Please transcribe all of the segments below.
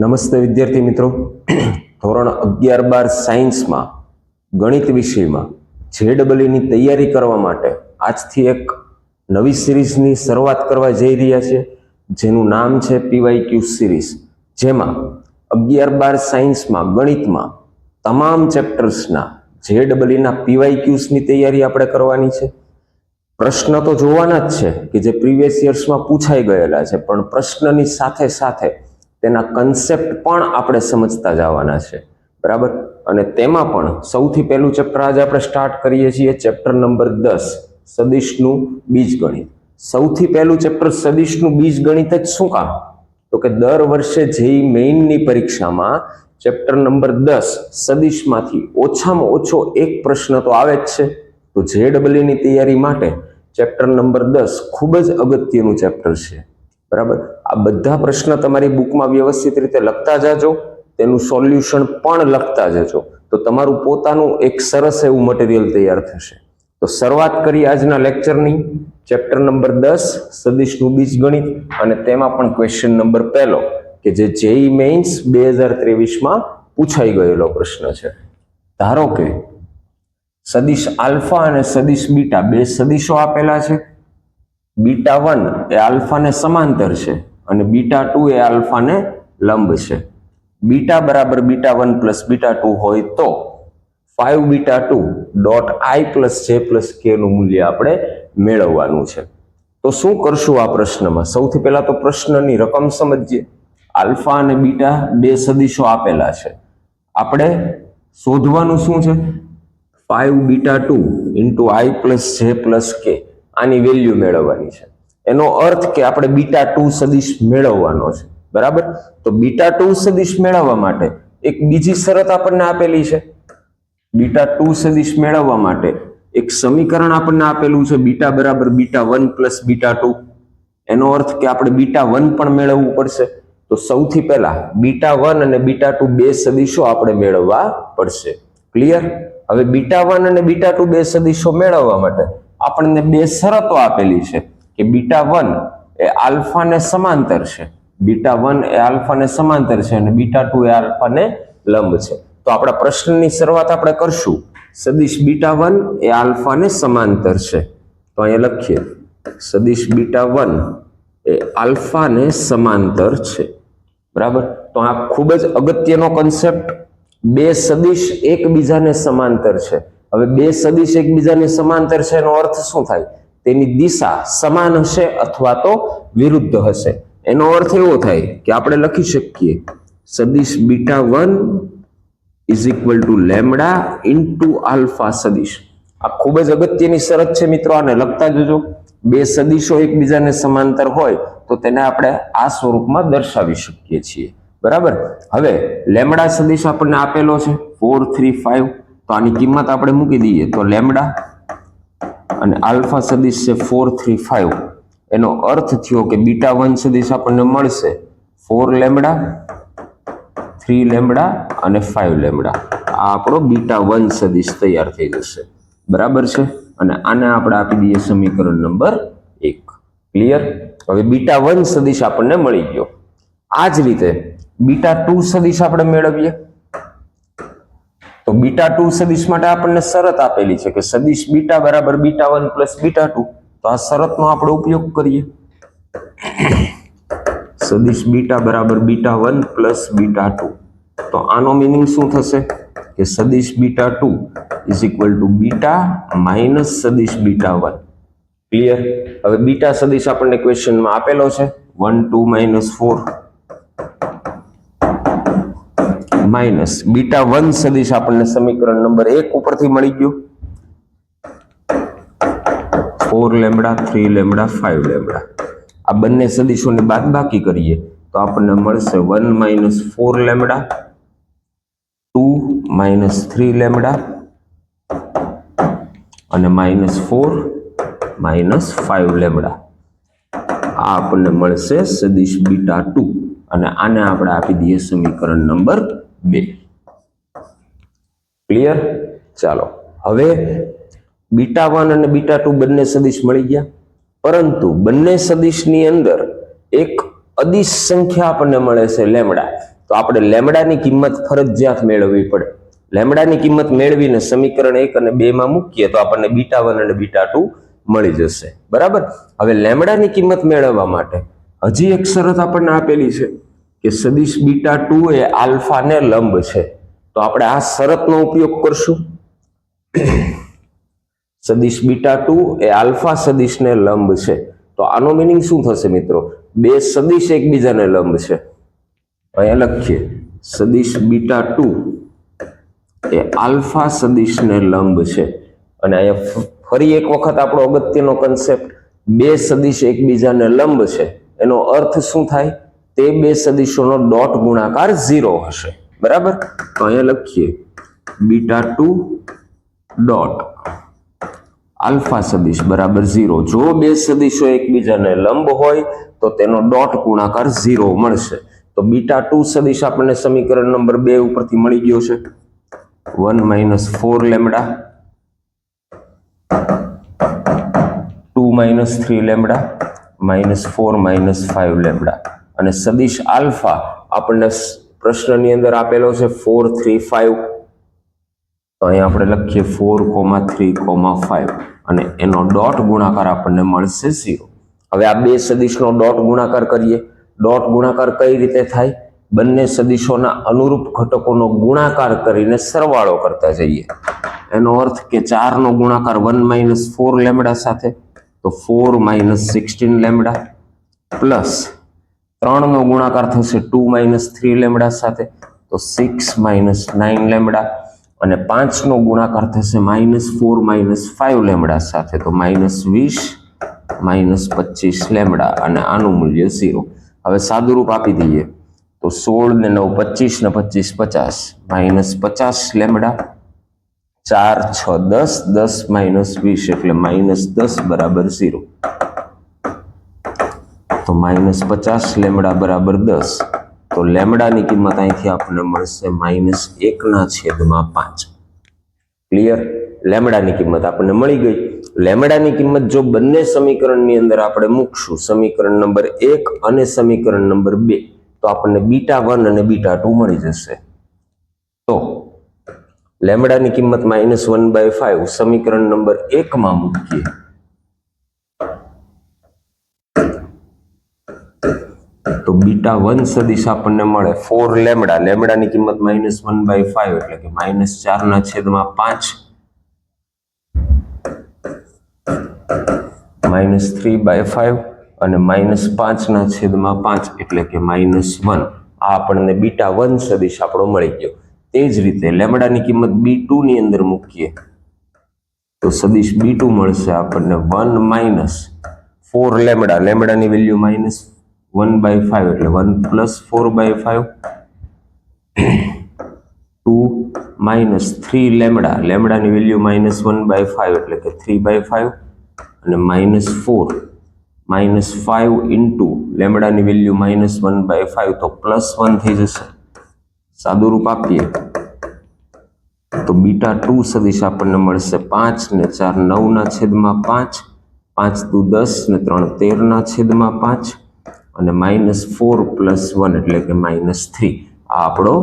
નમસ્તે વિદ્યાર્થી મિત્રો, ધોરણ 11-12 સાયન્સમાં ગણિત વિષયમાં JEE તૈયારી કરવા માટે આજથી એક નવી સિરીઝની શરૂઆત કરવા જઈ રહ્યા છે, જેનું નામ છે PYQ સિરીઝ. જેમાં 11-12 સાયન્સમાં ગણિતમાં તમામ ચેપ્ટર્સના JEE PYQsની તૈયારી આપણે કરવાની છે. પ્રશ્ન તો જોવાના જ છે કે જે પ્રીવિયસ યર્સમાં પૂછાઈ ગયેલા છે, પણ પ્રશ્નની સાથે સાથે તેના કન્સેપ્ટ પણ આપણે સમજતા જવાના છે, બરાબર. અને તેમાં પણ સૌથી પહેલું ચેપ્ટર આજે આપણે સ્ટાર્ટ કરીએ છીએ, ચેપ્ટર નંબર 10, સદિશનું બીજગણિત. સૌથી પહેલું ચેપ્ટર સદિશનું બીજગણિત જ શું કામ? તો કે દર વર્ષે JEE મેઇનની પરીક્ષામાં ચેપ્ટર નંબર 10 સદિશમાંથી ઓછામાં ઓછો એક પ્રશ્ન તો આવે જ છે. તો JEE તૈયારી માટે ચેપ્ટર નંબર 10 ખૂબ જ અગત્યનું ચેપ્ટર છે, બરાબર. આ બધા પ્રશ્ન તમારી બુકમાં વ્યવસ્થિત રીતે લખતા જાજો, તેનું સોલ્યુશન પણ લખતા જજો, તો તમારું પોતાનું એક સરસ એવું મટીરિયલ તૈયાર થશે. તો શરૂઆત કરી આજના લેક્ચરની. ચેપ્ટર નંબર 10 સદિશનું બીજગણિત, અને તેમાં પણ ક્વેશ્ચન નંબર પહેલો કે જે JEE મેઇન્સ 2023માં પૂછાઈ ગયેલો પ્રશ્ન છે. ધારો કે સદિશ આલ્ફા અને સદિશ બીટા બે સદિશો આપેલા છે. બીટા 1 એ આલ્ફાને સમાંતર છે અને બીટા 2 એ આલ્ફાને લંબ છે. બીટા બરાબર બીટા 1 પ્લસ બીટા 2 હોય તો 5 બીટા 2 ડોટ i પ્લસ જે પ્લસ કે નું મૂલ્ય આપણે મેળવવાનું છે. તો શું કરશું આ પ્રશ્નમાં? સૌથી પહેલા તો પ્રશ્નની રકમ સમજીએ. આલ્ફા અને બીટા બે સદિશો આપેલા છે. આપણે શોધવાનું શું છે? 5 બીટા 2 ઇન્ટુ i પ્લસ જે પ્લસ કે, આની વેલ્યુ મેળવવાની છે. એનો અર્થ કે આપણે બીટા 2 સદિશ મેળવવાનો છે, બરાબર. તો બીટા 2 સદિશ મેળવવા માટે એક બીજી શરત આપણને આપેલી છે. બીટા 2 સદિશ મેળવવા માટે એક સમીકરણ આપણને આપેલું છે, બીટા બરાબર બીટા 1 પ્લસ બીટા 2. એનો અર્થ કે આપણે બીટા 1 પણ મેળવવું પડશે. તો સૌથી પહેલા બીટા 1 અને બીટા 2 બે સદિશો આપણે મેળવવા પડશે. ક્લિયર? હવે બીટા 1 અને બીટા 2 બે સદિશો મેળવવા માટે આપણને બે શરતો આપેલી છે કે બીટા 1 એ આલ્ફાને સમાંતર છે, બીટા 1 એ આલ્ફાને સમાંતર છે અને બીટા 2 એ આલ્ફાને લંબ છે. તો આપણા પ્રશ્નની શરૂઆત આપણે કરશું. સદિશ બીટા 1 એ આલ્ફાને સમાંતર છે, તો અહીંયા લખીએ સદિશ બીટા 1 એ આલ્ફાને સમાંતર છે, બરાબર. તો આ ખૂબ જ અગત્યનો કન્સેપ્ટ. બે સદિશ એકબીજાને સમાંતર છે. હવે બે સદિશ એકબીજાને સમાંતર છે એનો અર્થ શું થાય? તેની દિશા સમાન હશે અથવા તો વિરુદ્ધ હશે. એનો અર્થ એવો થાય કે આપણે લખી શકીએ સદિશ beta 1 is equal to lambda into alpha સદિશ. આ ખૂબ જ અગત્યની શરત છે મિત્રો, આને લખતા જજો. બે સદિશો એકબીજાને સમાંતર હોય તો તેને આપણે આ સ્વરૂપમાં દર્શાવી શકીએ છીએ, બરાબર. હવે લેમ્ડા સદિશ આપણને આપેલો છે 4 3 5, તો આની કિંમત આપણે મૂકી દઈએ તો લેમ્ડા, અને આલ્ફા સદિશ છે 4 3 5. એનો અર્થ થયો કે બીટા 1 સદિશ આપણને મળશે 4 લેમ્ડા, 3 લેમ્ડા અને 5 લેમ્ડા. આ આપણો બીટા 1 સદિશ તૈયાર થઈ જશે, બરાબર છે. અને આને આપણે આપી દઈએ સમીકરણ નંબર 1. ક્લિયર? હવે બીટા 1 સદિશ આપણને મળી ગયો. આ જ રીતે બીટા 2 સદિશ આપણે મેળવીએ. તો બીટા 2 સદિશ માટે આપણને શરત આપેલી છે કે સદિશ બીટા બરાબર બીટા 1 પ્લસ બીટા 2. તો આ શરતનો આપણે ઉપયોગ કરીએ. સદિશ બીટા બરાબર બીટા 1 પ્લસ બીટા 2. તો આનો મિનિંગ શું થશે કે સદિશ beta 2 is equal to beta minus સદિશ બીટા 1. ક્લિયર? હવે બીટા સદિશ આપણને ક્વેશ્ચનમાં આપેલો છે 1 2 માઇનસ 4 માઇનસ બીટા 1 સદિશ આપણને સમીકરણ નંબર 1 ઉપરથી મળી ગયું 4 લેમ્ડા 3 લેમ્ડા 5 લેમ્ડા. આ બંને સદિશોની બાદબાકી કરીએ તો આપણને મળશે 1 માઇનસ 4 લેમ્ડા, 2 માઇનસ 3 લેમ્ડા અને માઇનસ 4 માઇનસ 5 લેમ્ડા. આ આપણને મળશે સદિશ બીટા 2, અને આને આપણે આપી દઈએ સમીકરણ નંબર 2. ક્લિયર? ચાલો, હવે બીટા 1 અને બીટા 2 બંને સદિશ મળી ગયા, પરંતુ બંને સદિશની અંદર એક અદિશ સંખ્યા આપણને મળે છે લેમ્ડા. તો તો આપણે લેમડાની કિંમત ફરજિયાત મેળવવી પડે. લેમડાની કિંમત મેળવીને સમીકરણ 1 અને 2 માં મૂકીએ તો આપણને β1 અને β2 મળી જશે. બરાબર. હવે લેમડાની કિંમત મેળવવા માટે હજી એક શરત આપણને આપેલી છે કે સદિશ β2 એ આલ્ફાને લંબ છે. તો આપણે આ શરતનો ઉપયોગ કરશું. સદિશ β2 એ આલ્ફા સદિશને લંબ છે. તો આનો મિનિંગ શું થશે મિત્રો? બે સદિશ એકબીજાને લંબ છે. અહીંયા લખીએ સદિશ β2 એ આલ્ફા સદિશને લંબ છે. અને અહીંયા ફરી એક વખત આપણો અગત્યનો કન્સેપ્ટ, બે સદિશ એકબીજાને લંબ છે એનો અર્થ શું થાય? તે બે સદિશોનો ડોટ ગુણાકાર 0 હશે. બરાબર. તો અહીંયા લખીએ β2 ડોટ આલ્ફા સદિશ બરાબર 0. જો બે સદિશો એકબીજાને લંબ હોય તો તેનો ડોટ ગુણાકાર 0 મળશે. તો β2 સદિશ આપણને સમીકરણ નંબર 2 ઉપરથી મળી ગયો છે. 1 - 4 લેમ્બડા 2 - 3 લેમ્બડા -4 - 5 લેમ્બડા. અને સદિશ આલ્ફા આપણને પ્રશ્નની અંદર આપેલો છે 4 3 5. તો અહીંયા આપણે લખીએ 4, 3, 5 અને એનો ડોટ ગુણાકાર આપણને મળશે 0. હવે આ બે સદિશનો ડોટ ગુણાકાર કરીએ. ડોટ ગુણાકાર કઈ રીતે થાય? બંને સદિશોના અનુરૂપ ઘટકોનો ગુણાકાર કરીને સરવાળો કરતા જઈએ. એનો અર્થ કે 4 નો ગુણાકાર 1 - 4 લેમ્બડા સાથે, તો 4 - 16 લેમ્બડા, પ્લસ 3 નો ગુણાકાર થશે 2 - 3 લેમ્બડા સાથે, તો 6 - 9 લેમ્બડા. અને 5 નો ગુણાકાર થશે -4 - 5 લેમ્બડા સાથે, તો -20 - 25 લેમ્બડા. અને આનું મૂલ્ય 0. હવે સાદું રૂપ આપી દઈએ તો 16 ને 9 25 ને 25 50 -50 લેમ્બડા. 4 6 10 10 - 20 એટલે -10 બરાબર 0. તો -50 લેમ્બડા બરાબર 10. તો લેમ્બડાની કિંમત અહીંથી આપણને મળશે -1/5. ક્લિયર? લેમ્બડાની કિંમત આપણને મળી ગઈ. લેમ્બડાની કિંમત જો બંને સમીકરણની અંદર આપણે મૂકશું, સમીકરણ નંબર 1 અને સમીકરણ નંબર 2, તો આપણને β1 અને β2 મળી જશે. તો લેમ્બડાની કિંમત -1/5 સમીકરણ નંબર 1 માં મૂકીએ તો β1 સદિશ આપણને મળે 4 લેમ્બડા. લેમ્બડાની કિંમત -1/5 એટલે કે -4/5 -3/5 અને -5/5 એટલે કે -1. આ આપણને β1 સદિશ આપણો મળી ગયો. તે જ રીતે લેમ્બડાની કિંમત β2 ની અંદર મૂકીએ તો સદિશ β2 મળશે આપણને 1 - 4 લેમ્બડા. લેમ્બડાની વેલ્યુ -1/5 એટલે 1 + 4/5, 2 - 3 લેમ્બડા. લેમ્બડાની વેલ્યુ -1/5 એટલે કે 3/5 અને -4 -5 ઇન્ટુ લેમ્બડાની વેલ્યુ -1/5 તો +1 થઈ જશે. સાદું રૂપ આપીએ તો β2 સદિશ આપણને મળશે 5 ને 4 9/5, 5 દુ 10 ને 3 13/5 અને -4 + 1 એટલે કે -3. આ આપણો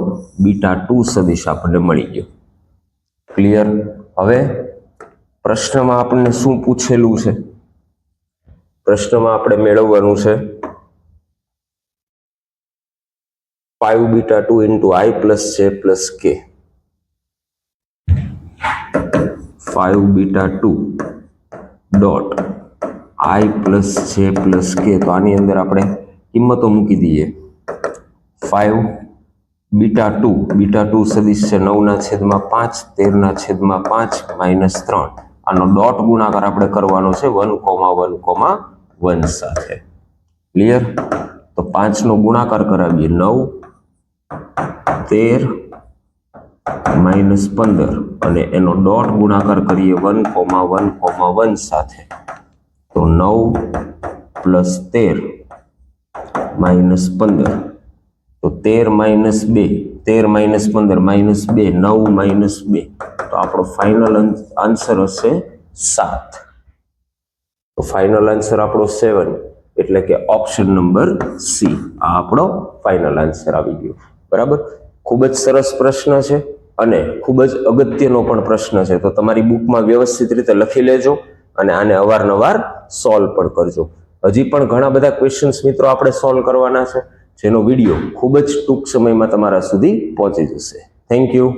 β2 સદિશ આપણને મળી ગયો. ક્લિયર? હવે પ્રશ્નમાં આપણને શું પૂછેલું છે? પ્રશ્નમાં આપણે મેળવવાનું છે 5β2 × I + J + K. 5β2 dot I + J + K. તો આની અંદર આપણે કિંમતો મૂકી દઈએ. 5β2 સદિશ છે 9/5 13/5 -3. આનો ડોટ ગુણાકાર આપણે કરવાનો છે 1,1,1 સાથે. ક્લિયર? તો 5 નો ગુણાકાર કરાવીએ 9 13 -15 અને એનો ડોટ ગુણાકાર કરીએ 1,1,1 સાથે. તો 9 + 13 -15 તો 13 - 2 13 - 15 -2 9 - 2 તો આપણો ફાઇનલ આન્સર હશે 7. તો ફાઇનલ આન્સર આપણો 7 એટલે કે ઓપ્શન નંબર C. આ આપણો ફાઇનલ આન્સર આવી ગયો. બરાબર, ખૂબ જ સરસ પ્રશ્ન છે અને ખૂબ જ અગત્યનો પણ પ્રશ્ન છે. તો તમારી બુકમાં વ્યવસ્થિત રીતે લખી લેજો અને આને અવારનવાર સોલ્વ પણ કરજો. હજી પણ ઘણા બધા ક્વેશ્ચન્સ મિત્રો આપણે સોલ્વ કરવાના છે, જેનો વિડીયો ખૂબ જ ટૂંક સમયમાં તમારા સુધી પહોંચી જશે. Thank you.